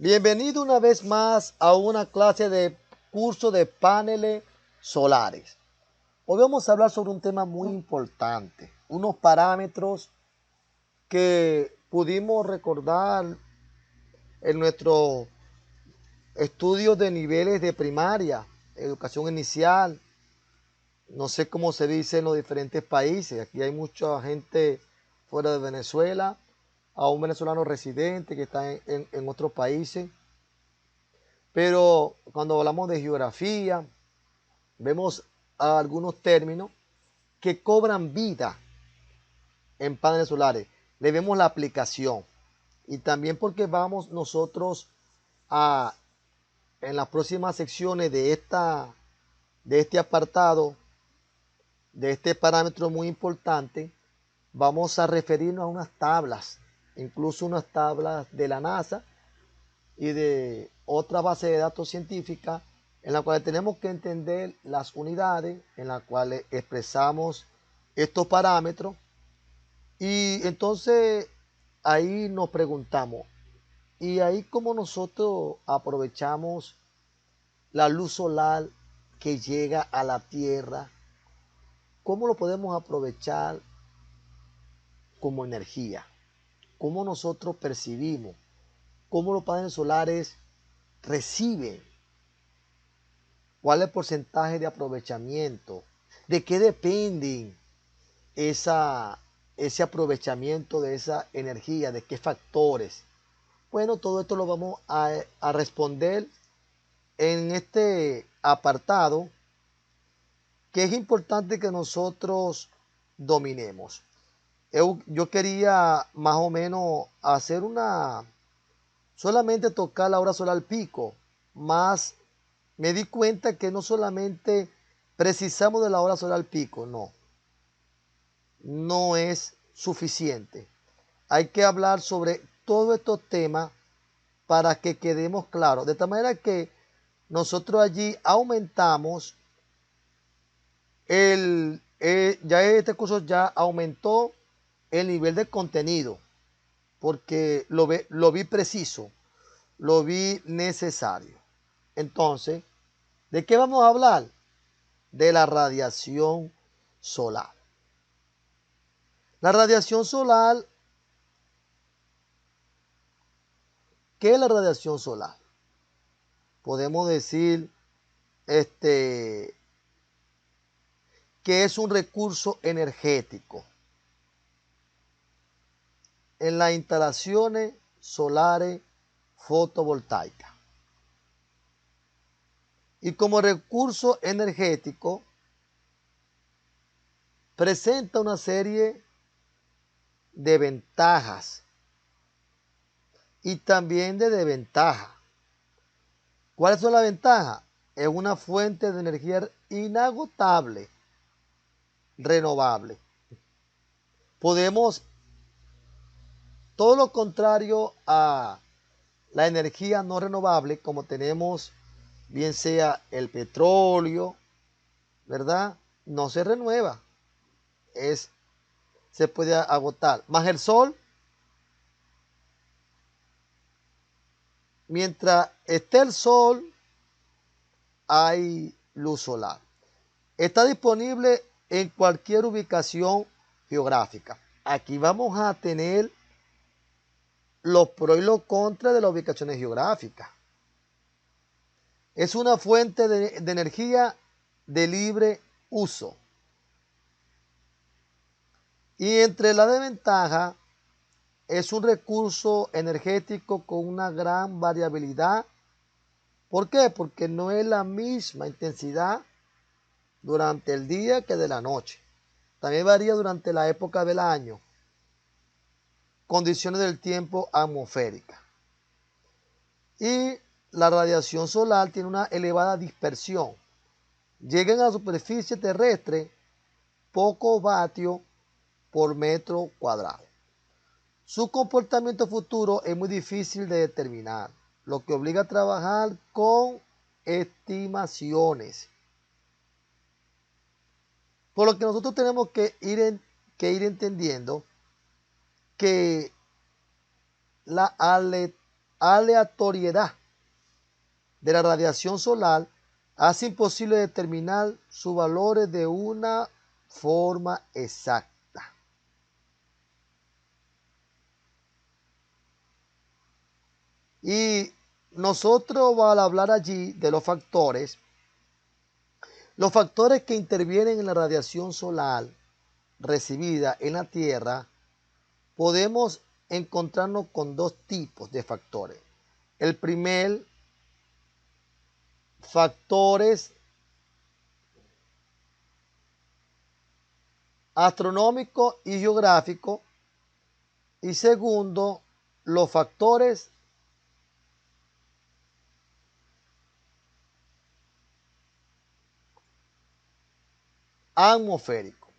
Bienvenido una vez más a una clase de curso de paneles solares. Hoy vamos a hablar sobre un tema muy importante, unos parámetros que pudimos recordar en nuestro estudio de niveles de primaria, educación inicial, no sé cómo se dice en los diferentes países. Aquí hay mucha gente fuera de Venezuela, a un venezolano residente que está en otros países. Pero cuando hablamos de geografía, vemos algunos términos que cobran vida en paneles solares. Le vemos la aplicación. Y también porque vamos nosotros a, en las próximas secciones de este apartado, de este parámetro muy importante, vamos a referirnos a unas tablas, incluso unas tablas de la NASA y de otra base de datos científica en la cual tenemos que entender las unidades en las cuales expresamos estos parámetros. Y entonces ahí nos preguntamos, ¿y ahí cómo nosotros aprovechamos la luz solar que llega a la Tierra? ¿Cómo lo podemos aprovechar como energía? ¿Cómo nosotros percibimos? ¿Cómo los paneles solares reciben? ¿Cuál es el porcentaje de aprovechamiento? ¿De qué dependen esa, ese aprovechamiento de esa energía? ¿De qué factores? Bueno, todo esto lo vamos a responder en este apartado que es importante que nosotros dominemos. Yo quería más o menos hacer solamente tocar la hora solar pico, más me di cuenta que no solamente precisamos de la hora solar pico, no es suficiente. Hay que hablar sobre todos estos temas para que quedemos claros. De tal manera que nosotros allí aumentamos ya este curso ya aumentó el nivel de contenido, porque lo vi preciso, lo vi necesario. Entonces, ¿de qué vamos a hablar? De la radiación solar. La radiación solar, ¿qué es la radiación solar? Podemos decir este, que es un recurso energético en las instalaciones solares fotovoltaicas. Y como recurso energético presenta una serie de ventajas y también de desventajas. ¿Cuáles son las ventajas? Es una fuente de energía inagotable, renovable. Podemos, todo lo contrario a la energía no renovable, como tenemos bien sea el petróleo, ¿verdad? No se renueva, es, se puede agotar. Más el sol, mientras esté el sol, hay luz solar. Está disponible en cualquier ubicación geográfica. Aquí vamos a tener los pros y los contras de las ubicaciones geográficas. Es una fuente de energía de libre uso. Y entre la desventaja, es un recurso energético con una gran variabilidad. ¿Por qué? Porque no es la misma intensidad durante el día que de la noche. También varía durante la época del año. Condiciones del tiempo atmosférica. Y la radiación solar tiene una elevada dispersión. Llegan a la superficie terrestre pocos vatios por metro cuadrado. Su comportamiento futuro es muy difícil de determinar, lo que obliga a trabajar con estimaciones. Por lo que nosotros tenemos que ir entendiendo que la aleatoriedad de la radiación solar hace imposible determinar sus valores de una forma exacta. Y nosotros, al hablar allí de los factores que intervienen en la radiación solar recibida en la Tierra, podemos encontrarnos con dos tipos de factores. El primer, factores astronómicos y geográficos. Y segundo, los factores atmosféricos.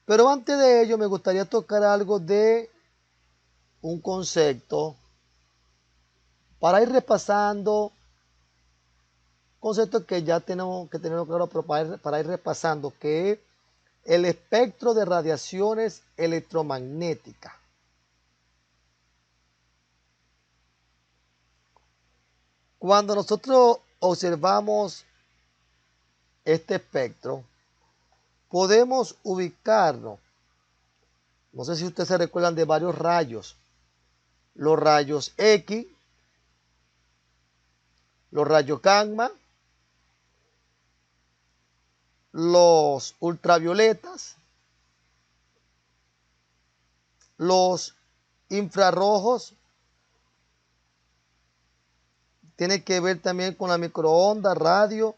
Pero antes de ello me gustaría tocar algo de un concepto para ir repasando conceptos que ya tenemos que tener claro, pero para ir repasando, que es el espectro de radiaciones electromagnéticas. Cuando nosotros observamos este espectro, podemos ubicarnos. No sé si ustedes se recuerdan de varios rayos. Los rayos X, los rayos gamma, los ultravioletas, los infrarrojos. Tiene que ver también con la microondas, radio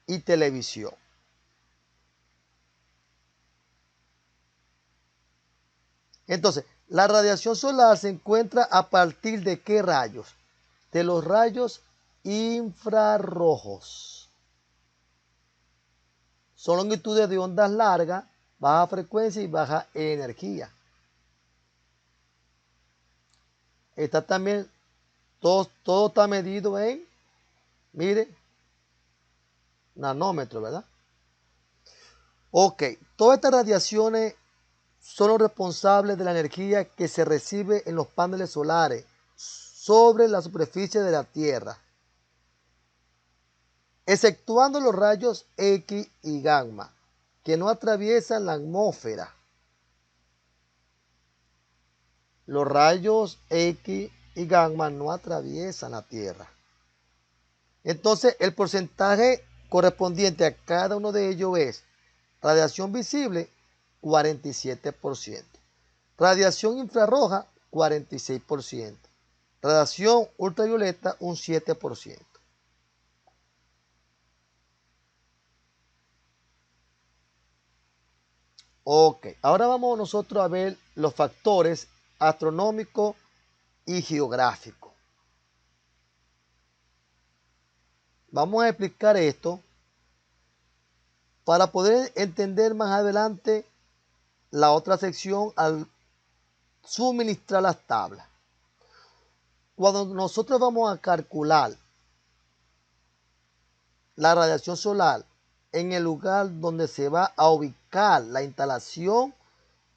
y televisión. Entonces, la radiación solar se encuentra a partir de ¿qué rayos? De los rayos infrarrojos. Son longitudes de ondas largas, baja frecuencia y baja energía. Está también, todo está medido en, mire, nanómetros, ¿verdad? Ok, todas estas radiaciones son los responsables de la energía que se recibe en los paneles solares sobre la superficie de la Tierra, exceptuando los rayos X y gamma, que no atraviesan la atmósfera. Los rayos X y gamma no atraviesan la Tierra. Entonces, el porcentaje correspondiente a cada uno de ellos es radiación visible, 47%. Radiación infrarroja, 46%. Radiación ultravioleta, un 7%. Ok, ahora vamos nosotros a ver los factores astronómicos y geográficos. Vamos a explicar esto para poder entender más adelante la otra sección al suministrar las tablas. Cuando nosotros vamos a calcular la radiación solar en el lugar donde se va a ubicar la instalación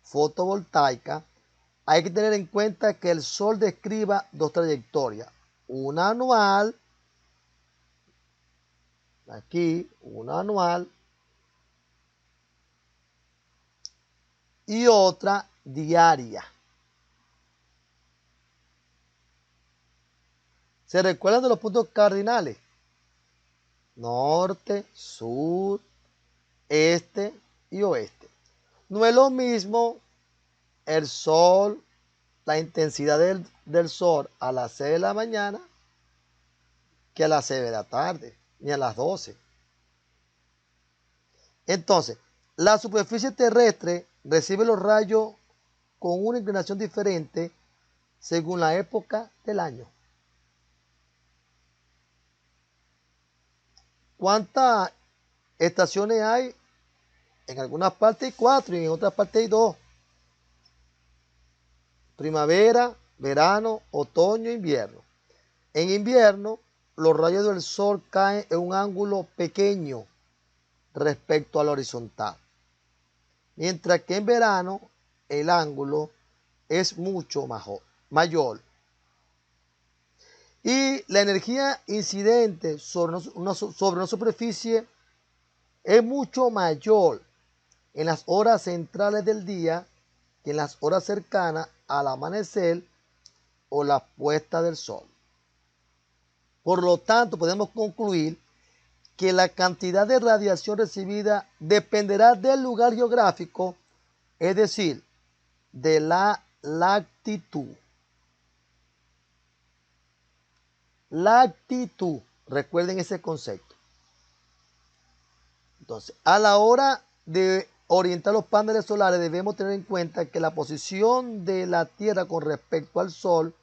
fotovoltaica, hay que tener en cuenta que el Sol describa dos trayectorias, una anual, aquí, una anual, y otra diaria. ¿Se recuerdan de los puntos cardinales? Norte, sur, este y oeste. No es lo mismo el sol, la intensidad del sol a las 6 de la mañana que a las 6 de la tarde, ni a las 12. Entonces, la superficie terrestre recibe los rayos con una inclinación diferente según la época del año. ¿Cuántas estaciones hay? En algunas partes hay 4 y en otras partes hay 2. Primavera, verano, otoño, invierno. En invierno, los rayos del sol caen en un ángulo pequeño respecto al horizontal, mientras que en verano el ángulo es mucho mayor. Y la energía incidente sobre una superficie es mucho mayor en las horas centrales del día que en las horas cercanas al amanecer o la puesta del sol. Por lo tanto, podemos concluir que la cantidad de radiación recibida dependerá del lugar geográfico, es decir, de la latitud. Latitud, recuerden ese concepto. Entonces, a la hora de orientar los paneles solares debemos tener en cuenta que la posición de la Tierra con respecto al Sol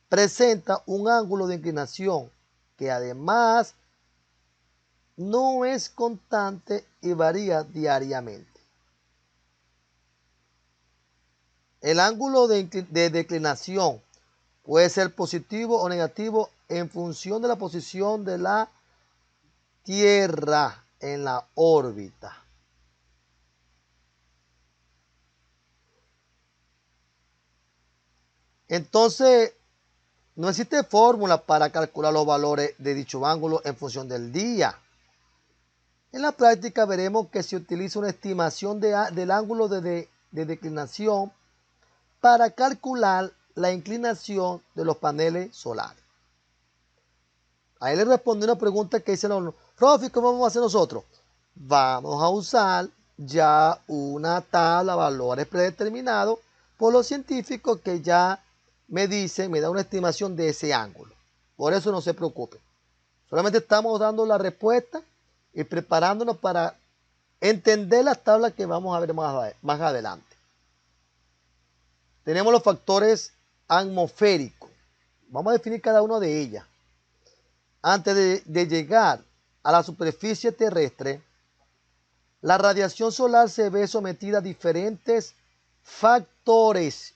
presenta un ángulo de inclinación que además no es constante y varía diariamente. El ángulo de declinación puede ser positivo o negativo en función de la posición de la Tierra en la órbita. Entonces, no existe fórmula para calcular los valores de dicho ángulo en función del día. En la práctica veremos que se utiliza una estimación del ángulo de declinación para calcular la inclinación de los paneles solares. Ahí le respondí una pregunta que dice, Profe, ¿cómo vamos a hacer nosotros? Vamos a usar ya una tabla, valores predeterminados por los científicos que ya me dicen, me da una estimación de ese ángulo. Por eso no se preocupen. Solamente estamos dando la respuesta y preparándonos para entender las tablas que vamos a ver más adelante. Tenemos los factores atmosféricos. Vamos a definir cada uno de ellas. Antes de llegar a la superficie terrestre, la radiación solar se ve sometida a diferentes factores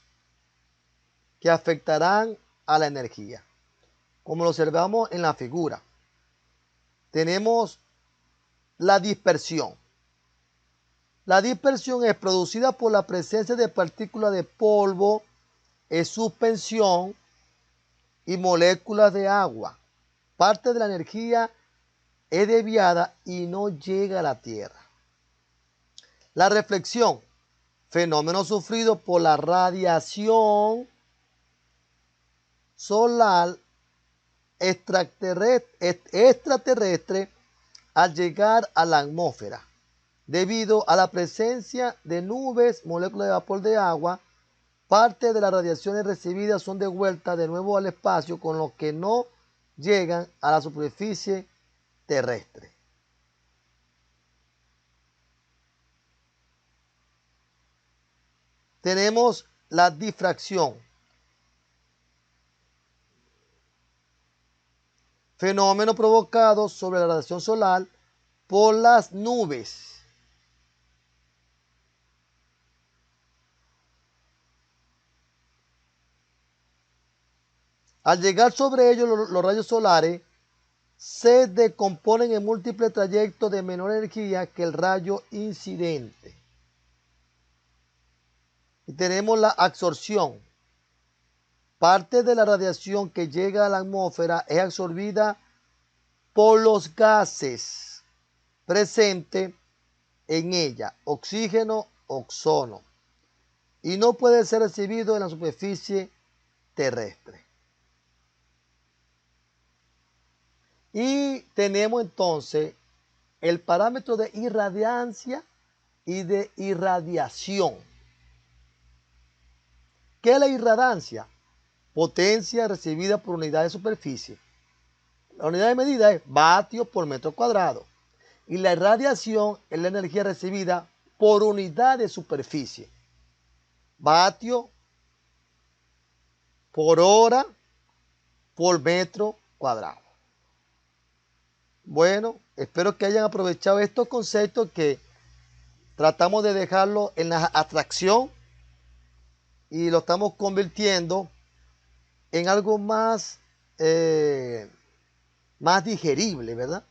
que afectarán a la energía. Como lo observamos en la figura, tenemos la dispersión. La dispersión es producida por la presencia de partículas de polvo en suspensión y moléculas de agua. Parte de la energía es desviada y no llega a la Tierra. La reflexión, fenómeno sufrido por la radiación solar extraterrestre al llegar a la atmósfera, debido a la presencia de nubes, moléculas de vapor de agua. Parte de las radiaciones recibidas son devueltas de nuevo al espacio, con lo que no llegan a la superficie terrestre. Tenemos la difracción, fenómeno provocado sobre la radiación solar por las nubes. Al llegar sobre ellos, los rayos solares se decomponen en múltiples trayectos de menor energía que el rayo incidente. Y tenemos la absorción. Parte de la radiación que llega a la atmósfera es absorbida por los gases presentes en ella, oxígeno, ozono, y no puede ser recibido en la superficie terrestre. Y tenemos entonces el parámetro de irradiancia y de irradiación. ¿Qué es la irradiancia? Potencia recibida por unidad de superficie. La unidad de medida es vatios por metro cuadrado. Y la irradiación es la energía recibida por unidad de superficie. Vatio por hora por metro cuadrado. Bueno, espero que hayan aprovechado estos conceptos que tratamos de dejarlo en la abstracción y lo estamos convirtiendo en algo más, más digerible, ¿verdad?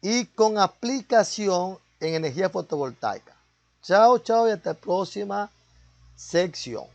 Y con aplicación en energía fotovoltaica. Chao, chao y hasta la próxima sección.